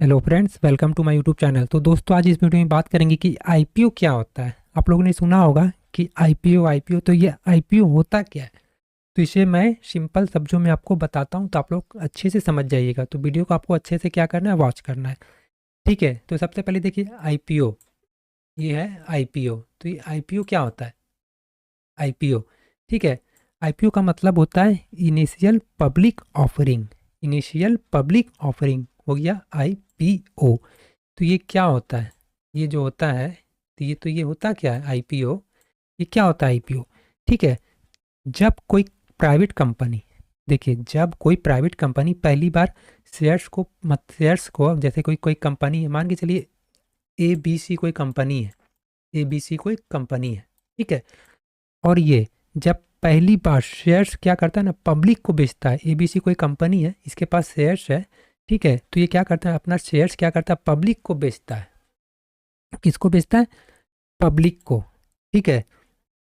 Hello friends, welcome to my YouTube channel. तो दोस्तों, आज इस वीडियो में बात करेंगे कि आईपीओ क्या होता है। आप लोगों ने सुना होगा कि आईपीओ आईपीओ, तो ये आईपीओ होता क्या है। तो इसे मैं सिंपल शब्दों में आपको बताता हूँ, तो आप लोग अच्छे से समझ जाइएगा। तो वीडियो को आपको अच्छे से क्या करना है, वॉच करना है। ठीक है, तो सबसे पहले देखिए आईपीओ, ये है आईपीओ। तो ये आईपीओ क्या होता है, आईपीओ। ठीक है, आईपीओ का मतलब होता है initial public offering. Initial public offering हो गया आईपीओ। तो ये क्या होता है, ये जो होता है, तो ये होता क्या है आईपीओ। ये क्या होता है आईपीओ। ठीक है, जब कोई प्राइवेट कंपनी, देखिए जब कोई प्राइवेट कंपनी पहली बार शेयर्स को जैसे कोई कोई कंपनी है, मान के चलिए ए बी सी कोई कंपनी है, ए बी सी कोई कंपनी है। ठीक है, और ये जब पहली बार शेयर्स क्या करता है ना, पब्लिक को बेचता है। एबीसी कोई कंपनी है, इसके पास शेयर्स है। ठीक है, तो ये क्या करता है, अपना शेयर्स क्या करता है, पब्लिक को बेचता है। किसको बेचता है, पब्लिक को। ठीक है,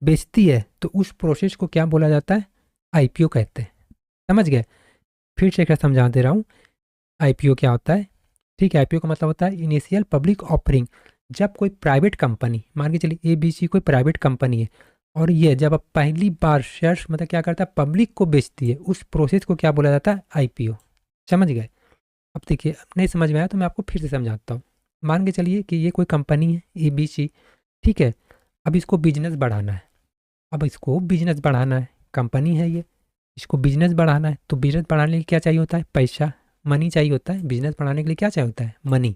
बेचती है, तो उस प्रोसेस को क्या बोला जाता है, आईपीओ कहते हैं। समझ गए। फिर से एक बार समझा दे रहा हूँ, आईपीओ क्या होता है। ठीक है, आईपीओ का मतलब होता है इनिशियल पब्लिक ऑफरिंग। जब कोई प्राइवेट कंपनी, मान के चलिए एबीसी कोई प्राइवेट कंपनी है, और ये जब अब पहली बार शेयर्स मतलब क्या करता है, पब्लिक को बेचती है, उस प्रोसेस को क्या बोला जाता है, आईपीओ। समझ गए। अब देखिए, अब नहीं समझ में आया तो मैं आपको फिर से समझाता हूँ। मान के चलिए कि ये कोई कंपनी है एबीसी। ठीक है, अब इसको बिजनेस बढ़ाना है। अब इसको बिजनेस बढ़ाना है, कंपनी है ये, इसको बिजनेस बढ़ाना है। तो बिजनेस बढ़ाने के लिए क्या चाहिए होता है, पैसा, मनी चाहिए होता है। बिजनेस बढ़ाने के लिए क्या चाहिए होता है, मनी।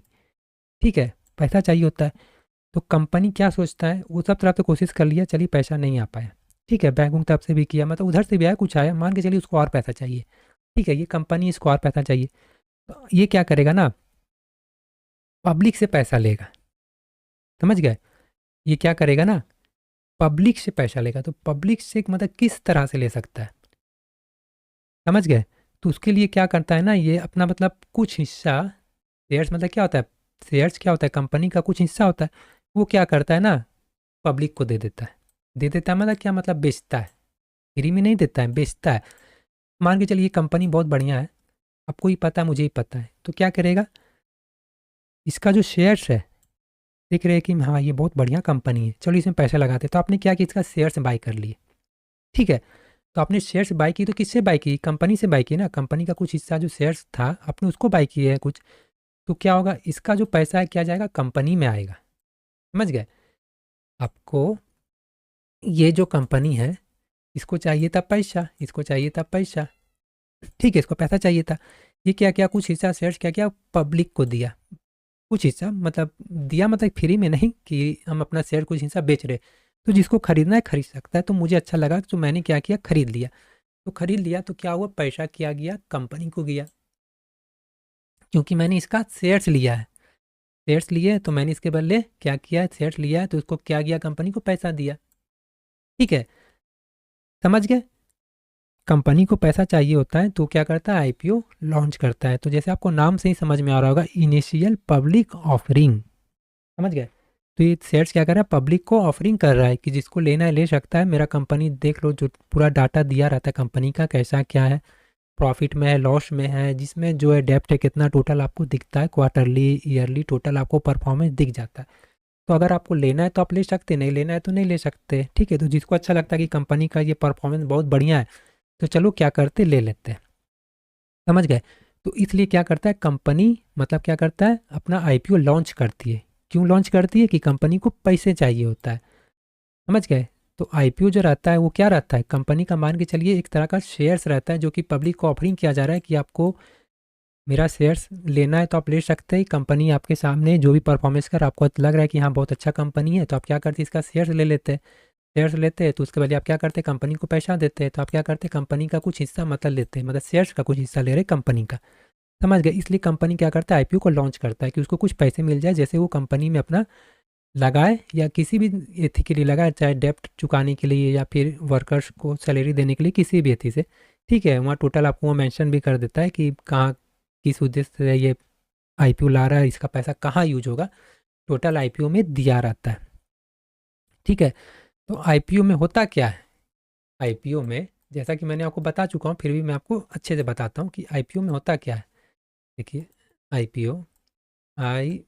ठीक है, पैसा चाहिए होता है। तो कंपनी क्या सोचता है, वो सब तरफ से कोशिश कर लिया, चलिए पैसा नहीं आ पाया। ठीक है, बैंकों की तरफ से भी किया, मतलब उधर से भी आया, कुछ आया, मान के चलिए उसको और पैसा चाहिए। ठीक है, ये कंपनी इसको और पैसा चाहिए, तो ये क्या करेगा ना, पब्लिक से पैसा लेगा। समझ गए। ये क्या करेगा ना, पब्लिक से पैसा लेगा। तो पब्लिक से मतलब किस तरह से ले सकता है, समझ गए। तो उसके लिए क्या करता है ना, ये अपना मतलब कुछ हिस्सा, शेयर्स मतलब क्या होता है, शेयर्स क्या होता है, कंपनी का कुछ हिस्सा होता है। वो क्या करता है ना, पब्लिक को दे देता है। दे देता है मतलब क्या, मतलब बेचता है। फ्री में नहीं देता है, बेचता है। मान के चलिए कंपनी बहुत बढ़िया है, आपको ही पता है, मुझे ही पता है, तो क्या करेगा, इसका जो शेयर्स है, देख रहे हैं कि हाँ ये बहुत बढ़िया कंपनी है, चलो इसमें पैसा लगाते हैं। तो आपने क्या किया, इसका शेयर्स बाय कर लिए। ठीक है, तो आपने शेयर्स बाय की, तो किससे बाय की, कंपनी से बाय की ना। कंपनी का कुछ हिस्सा जो शेयर्स था, आपने उसको बाय किया है कुछ। तो क्या होगा, इसका जो पैसा है क्या जाएगा, कंपनी में आएगा। समझ गए। आपको ये जो कंपनी है, इसको चाहिए था पैसा, इसको चाहिए था पैसा। ठीक है, इसको पैसा चाहिए था। ये क्या क्या, कुछ हिस्सा शेयर्स क्या क्या पब्लिक को दिया। कुछ हिस्सा मतलब दिया, मतलब फ्री में नहीं कि हम अपना शेयर कुछ हिस्सा बेच रहे। तो जिसको खरीदना है खरीद सकता है। तो मुझे अच्छा लगा, तो मैंने क्या किया, खरीद लिया। तो खरीद लिया तो क्या हुआ, पैसा क्या गया, कंपनी को गया, क्योंकि मैंने इसका शेयर्स लिया है। शेयर्स लिए तो मैंने इसके बदले क्या किया, शेयर्स लिया है, तो उसको क्या गया, कंपनी को पैसा दिया। ठीक है, समझ गए। कंपनी को पैसा चाहिए होता है तो क्या करता है, आईपीओ लॉन्च करता है। तो जैसे आपको नाम से ही समझ में आ रहा होगा, इनिशियल पब्लिक ऑफरिंग। समझ गए। तो ये शेयर्स क्या कर रहा है, पब्लिक को ऑफरिंग कर रहा है कि जिसको लेना है ले सकता है। मेरा कंपनी देख लो, जो पूरा डाटा दिया रहता है कंपनी का, कैसा क्या है, प्रॉफिट में है, लॉस में है, जिसमें जो है डेप्ट है कितना, टोटल आपको दिखता है, क्वार्टरली ईयरली टोटल आपको परफॉर्मेंस दिख जाता है। तो अगर आपको लेना है तो आप ले सकते, नहीं लेना है तो नहीं ले सकते। ठीक है, तो जिसको अच्छा लगता है कि कंपनी का ये परफॉर्मेंस बहुत बढ़िया है, तो चलो क्या करते, ले लेते हैं। समझ गए। तो इसलिए क्या करता है कंपनी, मतलब क्या करता है, अपना आईपीओ लॉन्च करती है। क्यों लॉन्च करती है, कि कंपनी को पैसे चाहिए होता है। समझ गए। तो आईपीओ जो रहता है वो क्या रहता है, कंपनी का मान के चलिए एक तरह का शेयर्स रहता है, जो कि पब्लिक को ऑफरिंग किया जा रहा है कि आपको मेरा शेयर्स लेना है तो आप ले सकते हैं। कंपनी आपके सामने जो भी परफॉर्मेंस कर, आपको लग रहा है कि हाँ बहुत अच्छा कंपनी है, तो आप क्या करते हैं, इसका शेयर्स ले लेते हैं। शेयर्स लेते हैं तो उसके बाद आप क्या करते हैं, कंपनी को पैसा देते हैं। तो आप क्या करते हैं, कंपनी का कुछ हिस्सा मतलब लेते हैं, मतलब शेयर्स का कुछ हिस्सा ले रहे हैं कंपनी का। समझ गए। इसलिए कंपनी क्या करता है, आईपीओ को लॉन्च करता है कि उसको कुछ पैसे मिल जाए, जैसे वो कंपनी में अपना लगाए या किसी भी एथी के लिए लगाए, चाहे डेप्ट चुकाने के लिए या फिर वर्कर्स को सैलरी देने के लिए, किसी भी एथी से। ठीक है, वहाँ टोटल आपको वो मेंशन भी कर देता है कि कहाँ, किस उद्देश्य से ये आईपीओ ला रहा है, इसका पैसा कहाँ यूज होगा, टोटल आईपीओ में दिया रहता है। ठीक है, तो आईपीओ में होता क्या है, आईपीओ में जैसा कि मैंने आपको बता चुका हूँ, फिर भी मैं आपको अच्छे से बताता हूँ कि आईपीओ में होता क्या है। देखिए, आईपीओ IPO।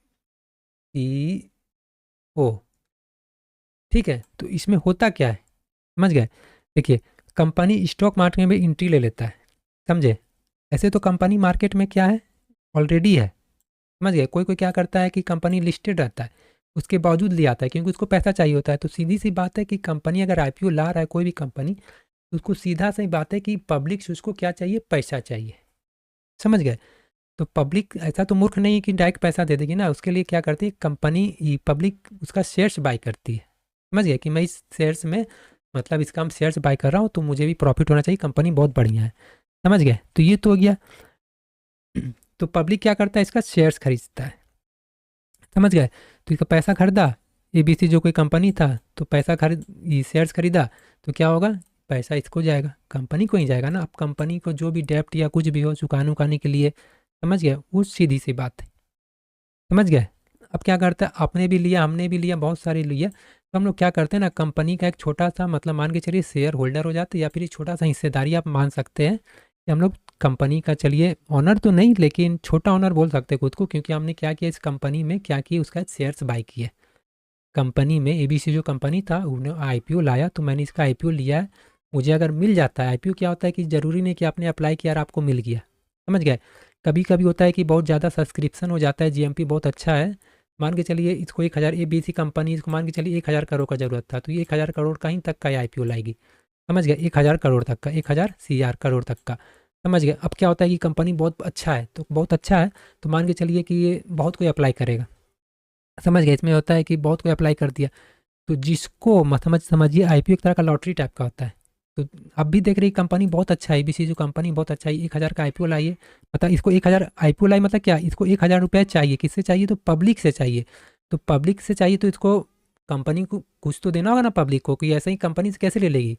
ठीक है, तो इसमें होता क्या है, समझ गए। देखिए, कंपनी स्टॉक मार्केट में एंट्री ले लेता है, समझे। ऐसे तो कंपनी मार्केट में क्या है, ऑलरेडी है, समझ गए। कोई कोई क्या करता है कि कंपनी लिस्टेड रहता है, उसके बावजूद ले आता है क्योंकि उसको पैसा चाहिए होता है। तो सीधी सी बात है कि कंपनी अगर आईपीओ ला रहा है कोई भी कंपनी, तो उसको सीधा सी बात है कि पब्लिक से उसको क्या चाहिए, पैसा चाहिए, समझ गए। तो पब्लिक ऐसा तो मूर्ख नहीं है कि डायरेक्ट पैसा दे देगी ना, उसके लिए क्या करती है कंपनी, पब्लिक उसका शेयर्स बाई करती है, समझ गए। कि मैं इस शेयर्स में, मतलब इसका हम शेयर्स बाई कर रहा हूँ तो मुझे भी प्रॉफिट होना चाहिए, कंपनी बहुत बढ़िया है, समझ गए। तो ये तो हो गया। तो पब्लिक क्या करता है, इसका शेयर्स खरीदता है, समझ गए। तो इसका पैसा खरीदा, एबीसी जो कोई कंपनी था, तो पैसा खरीद, ये शेयर्स खरीदा, तो क्या होगा, पैसा इसको जाएगा, कंपनी को ही जाएगा ना। अब कंपनी को जो भी डेप्ट या कुछ भी हो चुकाने उकाने के लिए, समझ गए, वो सीधी सी बात है, समझ गए। अब क्या करता है, आपने भी लिया हमने भी लिया, बहुत सारे लिया, तो हम लोग क्या करते हैं ना, कंपनी का एक छोटा सा, मतलब मान के चलिए शेयर होल्डर हो जाते हैं, या फिर एक छोटा सा हिस्सेदारी आप मान सकते हैं कि हम लोग कंपनी का, चलिए ऑनर तो नहीं लेकिन छोटा ऑनर बोल सकते हैं खुद को, क्योंकि हमने क्या किया इस कंपनी में, क्या किया, उसका शेयर्स बाई किए कंपनी में। एबीसी जो कंपनी था उन्होंने आईपीओ लाया, तो मैंने इसका आईपीओ लिया है। मुझे अगर मिल जाता है आईपीओ, क्या होता है कि ज़रूरी नहीं कि आपने अप्लाई किया और आपको मिल गया, समझ गए। कभी कभी होता है कि बहुत ज़्यादा सब्सक्रिप्शन हो जाता है, जीएमपी बहुत अच्छा है, मान के चलिए इसको 1000, एबीसी कंपनी इसको मान के चलिए 1000 करोड़ का ज़रूरत था, तो ये 1000 करोड़ का ही तक का आईपीओ लाएगी, समझ गए। 1000 करोड़ तक का, 1000 CR करोड़ तक का, समझ गए। अब क्या होता है कि कंपनी बहुत अच्छा है, तो बहुत अच्छा है, तो मान के चलिए कि ये बहुत कोई अप्लाई करेगा, समझ गए। इसमें होता है कि बहुत कोई अप्लाई कर दिया, तो जिसको समझिए आईपीओ एक तरह का लॉटरी टाइप का होता है। तो अब भी देख रही कंपनी बहुत अच्छा है, एबीसी जो कंपनी बहुत अच्छा है, 1000 का आईपीओ लाई है, मतलब इसको 1000 आईपीओ लाई, मतलब क्या, इसको 1000 रुपये चाहिए, किससे चाहिए, तो पब्लिक से चाहिए। तो पब्लिक से चाहिए तो इसको, कंपनी को कुछ तो देना होगा ना पब्लिक को, कि ऐसे ही कंपनी से कैसे ले लेगी।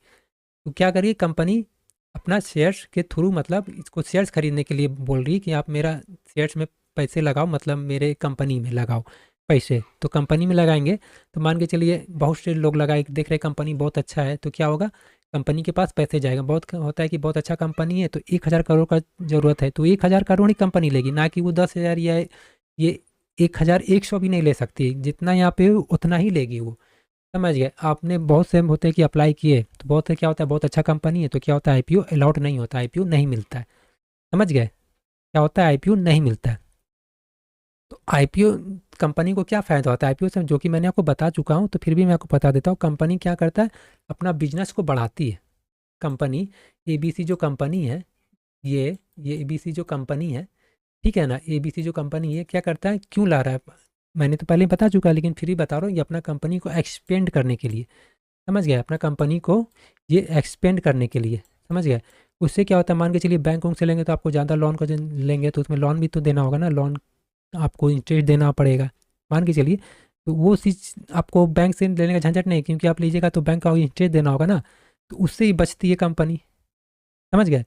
तो क्या करिए, कंपनी अपना शेयर्स के थ्रू, मतलब इसको शेयर्स खरीदने के लिए बोल रही है कि आप मेरा शेयर्स में पैसे लगाओ, मतलब मेरे कंपनी में लगाओ पैसे। तो कंपनी में लगाएंगे, तो मान के चलिए बहुत से लोग लगाए, देख रहे कंपनी बहुत अच्छा है, तो क्या होगा, कंपनी के पास पैसे जाएगा। बहुत होता है कि बहुत अच्छा कंपनी है तो 1000 करोड़ का ज़रूरत है, तो 1000 करोड़ ही कंपनी लेगी, ना कि वो 10,000 या ये 1100 भी नहीं ले सकती, जितना यहाँ पे उतना ही लेगी वो, समझ गए। आपने बहुत से होते हैं कि अप्लाई किए, तो बहुत से क्या होता है, बहुत अच्छा कंपनी है तो क्या होता है, आईपीओ अलाउड नहीं होता, आईपीओ नहीं मिलता है, समझ गए। क्या होता है, आईपीओ नहीं मिलता है। तो आईपीओ कंपनी को क्या फ़ायदा होता है आईपीओ से, जो कि मैंने आपको बता चुका हूँ, तो फिर भी मैं आपको बता देता हूँ। कंपनी क्या करता है, अपना बिजनेस को बढ़ाती है। कंपनी, एबीसी जो कंपनी है, ये एबीसी जो कंपनी है, ठीक है ना, एबीसी जो कंपनी है क्या करता है, क्यों ला रहा है, मैंने तो पहले ही बता चुका है, लेकिन फिर भी बता रहा हूँ, ये अपना कंपनी को एक्सपेंड करने के लिए, समझ गया, अपना कंपनी को ये एक्सपेंड करने के लिए, समझ गया। उससे क्या होता है, मान के चलिए बैंक उंक से लेंगे तो आपको ज़्यादा लोन का लेंगे, तो उसमें लोन भी तो देना होगा ना, लोन आपको इंटरेस्ट देना पड़ेगा, मान के चलिए। तो वो चीज़ आपको बैंक से लेने का झंझट नहीं, क्योंकि आप लीजिएगा तो बैंक का इंटरेस्ट देना होगा ना, तो उससे ही बचती है कंपनी, समझ गए।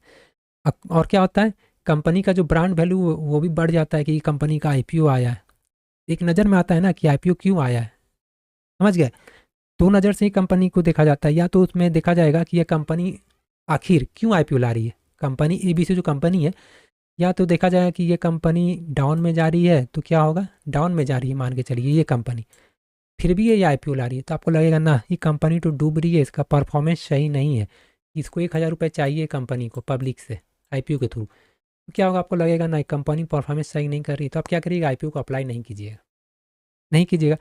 और क्या होता है, कंपनी का जो ब्रांड वैल्यू वो भी बढ़ जाता है कि कंपनी का आईपीओ आया है, एक नज़र में आता है ना कि आईपीओ क्यों आया है, समझ गए। दो नज़र से ही कंपनी को देखा जाता है, या तो उसमें देखा जाएगा कि यह कंपनी आखिर क्यों आईपीओ ला रही है, कंपनी एबीसी जो कंपनी है, या तो देखा जाएगा कि ये कंपनी डाउन में जा रही है, तो क्या होगा, डाउन में जा रही है मान के चलिए ये कंपनी, फिर भी ये आईपीओ ला रही है, तो आपको लगेगा ना ये कंपनी तो डूब रही है, इसका परफॉर्मेंस सही नहीं है, इसको 1000 रुपये चाहिए कंपनी को पब्लिक से आईपीओ के थ्रू, तो क्या होगा, आपको लगेगा ना कंपनी परफॉर्मेंस सही नहीं कर रही, तो आप क्या करिएगा, आईपीओ को अप्लाई नहीं कीजिएगा, नहीं कीजिएगा।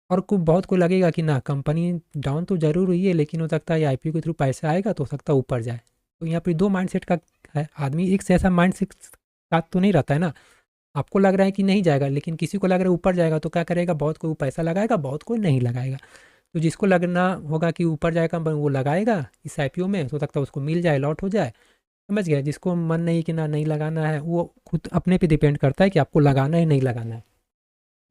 और को बहुत को लगेगा कि ना कंपनी डाउन तो ज़रूर हुई है, लेकिन हो सकता है आईपीओ के थ्रू पैसा आएगा तो हो सकता है ऊपर जाए। तो यहाँ पे दो माइंडसेट का है, आदमी एक से ऐसा माइंडसेट साथ तो नहीं रहता है ना। आपको लग रहा है कि नहीं जाएगा, लेकिन किसी को लग रहा है ऊपर जाएगा, तो क्या करेगा, बहुत कोई पैसा लगाएगा, बहुत कोई नहीं लगाएगा। तो जिसको लगना होगा कि ऊपर जाएगा वो लगाएगा इस आईपीओ में, हो सकता है उसको मिल जाए, लॉट हो जाए, समझ गया। जिसको मन नहीं कि ना नहीं लगाना है, वो खुद अपने पे डिपेंड करता है कि आपको लगाना है नहीं लगाना है।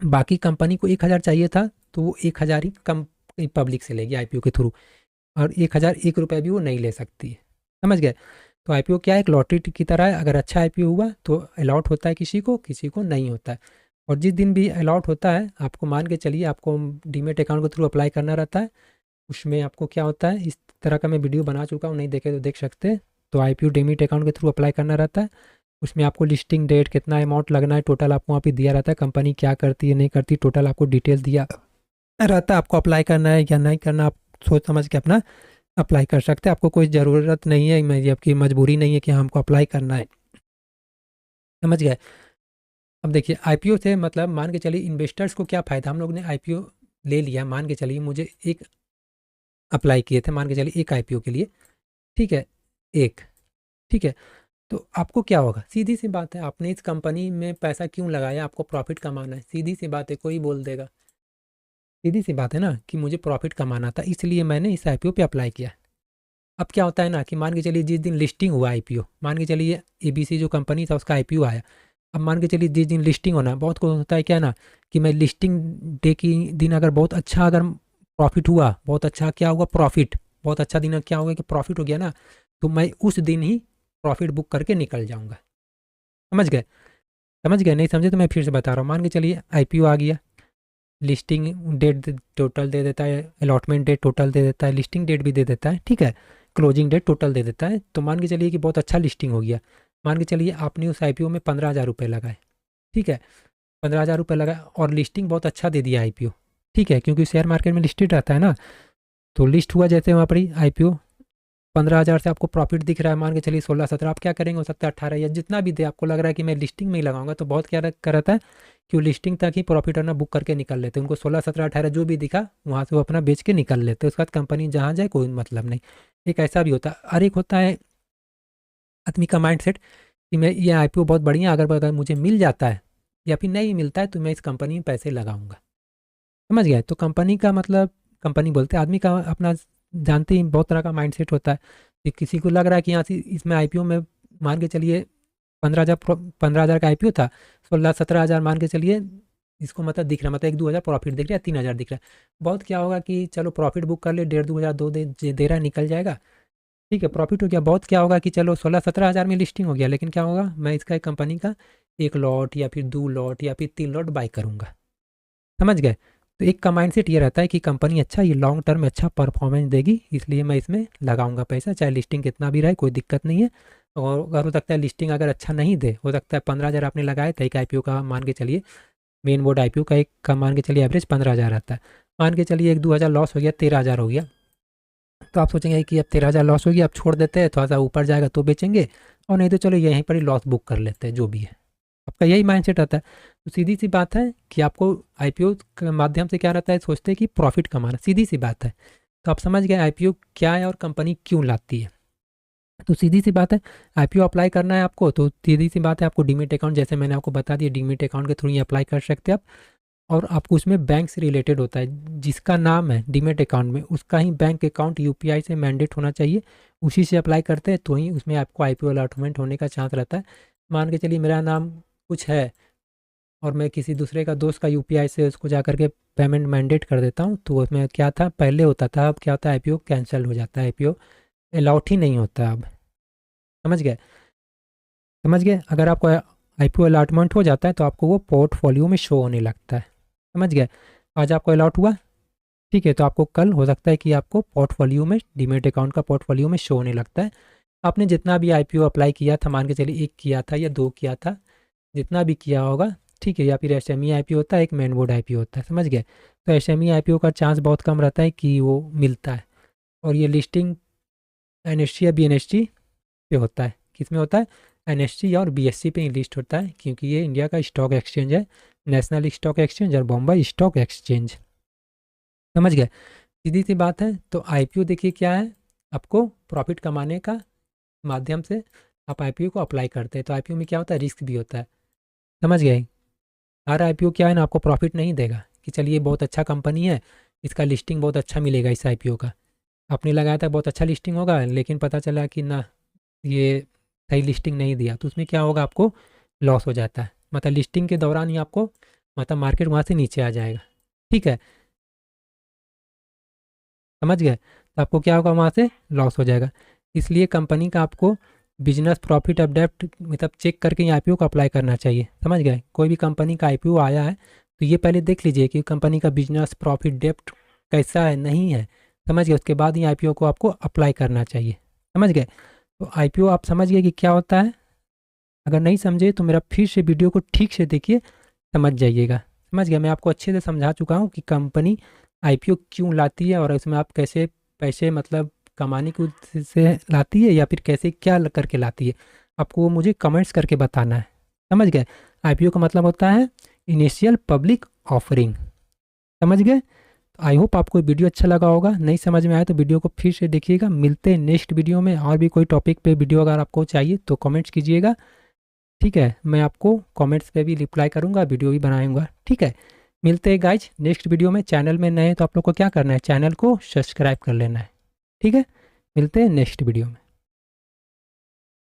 बाकी कंपनी को 1000 चाहिए था, तो वो 1000 ही कम पब्लिक से लेगी आईपीओ के थ्रू, और 1001 रुपये भी वो नहीं ले सकती है, समझ गए। तो आईपीओ क्या है, एक लॉटरी की तरह है, अगर अच्छा आईपीओ हुआ तो अलॉट होता है किसी को, किसी को नहीं होता है। और जिस दिन भी अलॉट होता है, आपको मान के चलिए आपको डीमेट अकाउंट के थ्रू अप्लाई करना रहता है। उसमें आपको क्या होता है, इस तरह का मैं वीडियो बना चुका हूँ, नहीं देखे तो देख सकते हैं। तो आईपीओ डीमेट अकाउंट के थ्रू अप्लाई करना रहता है। उसमें आपको लिस्टिंग डेट, कितना अमाउंट लगना है, टोटल आपको वहाँ पे दिया रहता है, कंपनी क्या करती है नहीं करती, टोटल आपको डिटेल दिया रहता है। आपको अप्लाई करना है या नहीं करना, आप सोच समझ के अपना अप्लाई कर सकते हैं। आपको कोई ज़रूरत नहीं है, मैं आपकी मजबूरी नहीं है कि हाँ, हमको अप्लाई करना है। समझ गए। अब देखिए आईपीओ से मतलब मान के चलिए इन्वेस्टर्स को क्या फ़ायदा, हम लोग ने आईपीओ ले लिया, मान के चलिए मुझे एक अप्लाई किए थे, मान के चलिए एक आईपीओ के लिए, ठीक है, एक, ठीक है। तो आपको क्या होगा, सीधी सी बात है, आपने इस कंपनी में पैसा क्यों लगाया, आपको प्रॉफिट कमाना है, सीधी सी बात है, कोई बोल देगा, सीधी सी बात है ना कि मुझे प्रॉफिट कमाना था, इसलिए मैंने इस आईपीओ पे अप्लाई किया। अब क्या होता है ना कि मान के चलिए जिस दिन लिस्टिंग हुआ आईपीओ, मान के चलिए एबीसी जो कंपनी था उसका आईपीओ आया, अब मान के चलिए जिस दिन लिस्टिंग होना, बहुत को होता है क्या ना कि मैं लिस्टिंग डे की दिन अगर बहुत अच्छा अगर प्रॉफिट हुआ, बहुत अच्छा क्या हुआ प्रॉफिट, बहुत अच्छा दिन क्या होगा कि प्रॉफिट हो गया ना, तो मैं उस दिन ही प्रॉफिट बुक करके निकल जाऊँगा। समझ गए, समझ गए, नहीं समझे तो मैं फिर से बता रहा हूँ। मान के चलिए आईपीओ आ गया, लिस्टिंग डेट टोटल दे देता है, अलॉटमेंट डेट टोटल दे देता है, लिस्टिंग डेट भी दे देता है, ठीक है, क्लोजिंग डेट टोटल दे देता है। तो मान के चलिए कि बहुत अच्छा लिस्टिंग हो गया, मान के चलिए आपने उस आईपीओ में 15,000 रुपये लगाए, ठीक है, 15,000 रुपये लगाए और लिस्टिंग बहुत अच्छा दे दिया आईपीओ, ठीक है, क्योंकि शेयर मार्केट में लिस्टेड रहता है ना, तो लिस्ट हुआ जैसे वहाँ पर ही आईपीओ, 15,000 से आपको प्रॉफिट दिख रहा है, मान के चलिए 16-17, आप क्या करेंगे, हो सकता है 18 या जितना भी दे, आपको लग रहा है कि मैं लिस्टिंग में ही लगाऊंगा, तो बहुत क्या कर रहता है कि वो लिस्टिंग तक ही प्रॉफिट और ना बुक करके निकल लेते हैं, उनको 16-17-18 जो भी दिखा वहाँ से वो अपना बेच के निकल लेते हैं, उसके बाद कंपनी जहाँ जाए कोई मतलब नहीं। एक ऐसा भी होता है, और एक होता है आदमी का माइंड सेट कि मैं ये आईपीओ बहुत बढ़िया, अगर अगर मुझे मिल जाता है या फिर नहीं मिलता है तो मैं इस कंपनी में पैसे लगाऊंगा। समझ गए, तो कंपनी का मतलब, कंपनी बोलते हैं, आदमी का अपना जानते ही बहुत तरह का माइंडसेट होता है कि किसी को लग रहा है कि यहाँ से इसमें आईपीओ में मान के चलिए 15,000, 15,000 का आईपीओ था, 16-17 हज़ार मान के चलिए इसको मतलब दिख रहा है, मतलब 1-2 हज़ार प्रॉफिट दिख रहा है, 3,000 दिख रहा है, बहुत क्या होगा कि चलो प्रॉफिट बुक कर ले, 1.5-2 हज़ार दो दे रहा है, निकल जाएगा, ठीक है, प्रॉफिट हो गया। बहुत क्या होगा कि चलो 16-17 हज़ार में लिस्टिंग हो गया, लेकिन क्या होगा, मैं इसका एक कंपनी का एक लॉट या फिर 2 लॉट या फिर 3 लॉट बाई करूँगा। समझ गए, तो एक का माइंडसेट ये रहता है कि कंपनी अच्छा, ये लॉन्ग टर्म में अच्छा परफॉर्मेंस देगी, इसलिए मैं इसमें लगाऊंगा पैसा, चाहे लिस्टिंग कितना भी रहे कोई दिक्कत नहीं है। और अगर हो सकता है लिस्टिंग अगर अच्छा नहीं दे, हो सकता है 15,000 आपने लगाए थे एक आईपीओ का, मान के चलिए मेन बोर्ड आईपीओ का एक का मान के चलिए एवरेज 15,000 आता है, मान के चलिए 1-2 हज़ार लॉस हो गया, 13,000 हो गया, तो आप सोचेंगे कि अब 13,000 लॉस हो गया, अब छोड़ देते हैं, थोड़ा सा ऊपर जाएगा तो बेचेंगे, और नहीं तो चलो यहीं पर ही लॉस बुक कर लेते हैं, जो भी है आपका यही माइंडसेट रहता है। तो सीधी सी बात है कि आपको आईपीओ के माध्यम से क्या रहता है, सोचते हैं कि प्रॉफिट कमाना, सीधी सी बात है। तो आप समझ गए आईपीओ क्या है और कंपनी क्यों लाती है। तो सीधी सी बात है, आईपीओ अप्लाई करना है आपको, तो सीधी सी बात है, आपको डीमेट अकाउंट, जैसे मैंने आपको बता दिया, डीमेट अकाउंट के थ्रू ही अप्लाई कर सकते हैं आप। और आपको उसमें बैंक से रिलेटेड होता है, जिसका नाम है डीमेट अकाउंट में, उसका ही बैंक अकाउंट यूपीआई से मैंडेट होना चाहिए, उसी से अप्लाई करते हैं तो ही उसमें आपको आईपीओ अलॉटमेंट होने का चांस रहता है। मान के चलिए मेरा नाम कुछ है और मैं किसी दूसरे का दोस्त का यूपीआई से उसको जा करके पेमेंट मैंडेट कर देता हूँ, तो उसमें क्या था पहले होता था, अब क्या होता है आईपीओ कैंसिल हो जाता है, आईपीओ अलाउट ही नहीं होता अब। समझ गए, समझ गए, अगर आपको आईपीओ अलॉटमेंट हो जाता है तो आपको वो पोर्टफोलियो में शो होने लगता है। समझ गए, आज आपको अलॉट हुआ, ठीक है, तो आपको कल हो सकता है कि आपको पोर्टफोलियो में, डीमेट अकाउंट का पोर्टफोलियो में शो होने लगता है। आपने जितना भी आईपीओ अप्लाई किया था, मान के चलिए एक किया था या दो किया था, जितना भी किया होगा, ठीक है, या फिर एसएमई आईपीओ होता है, एक मेन बोर्ड आईपीओ होता है। समझ गए, तो एसएमई आईपीओ का चांस बहुत कम रहता है कि वो मिलता है, और ये लिस्टिंग एनएससी या बीएनएससी पे होता है, किस में होता है, एनएससी और बीएससी पे ही लिस्ट होता है, क्योंकि ये इंडिया का स्टॉक एक्सचेंज है, नेशनल स्टॉक एक्सचेंज और बॉम्बे स्टॉक एक्सचेंज। समझ गए, सीधी सी बात है। तो आईपीओ देखिए क्या है, आपको प्रॉफिट कमाने का माध्यम से आप आईपीओ को अप्लाई करते हैं। तो आईपीओ में क्या होता है, रिस्क भी होता है। समझ गए, हर आईपीओ क्या है ना, आपको प्रॉफिट नहीं देगा कि चलिए बहुत अच्छा कंपनी है, इसका लिस्टिंग बहुत अच्छा मिलेगा, इस आईपीओ का आपने लगाया था बहुत अच्छा लिस्टिंग होगा, लेकिन पता चला कि ना ये सही लिस्टिंग नहीं दिया, तो उसमें क्या होगा, आपको लॉस हो जाता है, मतलब लिस्टिंग के दौरान ही आपको मतलब मार्केट वहाँ से नीचे आ जाएगा। ठीक है, समझ गए, तो आपको क्या होगा, वहाँ से लॉस हो जाएगा। इसलिए कंपनी का आपको बिजनेस प्रॉफिट अपडेट मतलब चेक करके ही आईपीओ को अप्लाई करना चाहिए। समझ गए, कोई भी कंपनी का आईपीओ आया है तो ये पहले देख लीजिए कि कंपनी का बिजनेस प्रॉफिट डेप्ट कैसा है, नहीं है, समझ गए, उसके बाद ही आईपीओ को आपको अप्लाई करना चाहिए। समझ गए, तो आईपीओ आप समझ गए कि क्या होता है। अगर नहीं समझे तो मेरा फिर से वीडियो को ठीक से देखिए, समझ जाइएगा। समझ गया? मैं आपको अच्छे से समझा चुका हूँ कि कंपनी आईपीओ क्यों लाती है और इसमें आप कैसे पैसे मतलब कमाने की उद्देश्य से लाती है या फिर कैसे क्या करके लाती है, आपको वो मुझे कमेंट्स करके बताना है। समझ गए? आईपीओ का मतलब होता है इनिशियल पब्लिक ऑफरिंग। समझ गए? तो आई होप आपको वीडियो अच्छा लगा होगा। नहीं समझ में आया तो वीडियो को फिर से देखिएगा। मिलते हैं नेक्स्ट वीडियो में। और भी कोई टॉपिक पे वीडियो अगर आपको चाहिए तो कमेंट्स कीजिएगा, ठीक है? मैं आपको कमेंट्स पे भी रिप्लाई करूँगा, वीडियो भी बनाऊँगा, ठीक है? मिलते हैं गाइज नेक्स्ट वीडियो में। चैनल में नए हैं तो आप लोग को क्या करना है, चैनल को सब्सक्राइब कर लेना है, ठीक है? मिलते हैं नेक्स्ट वीडियो में।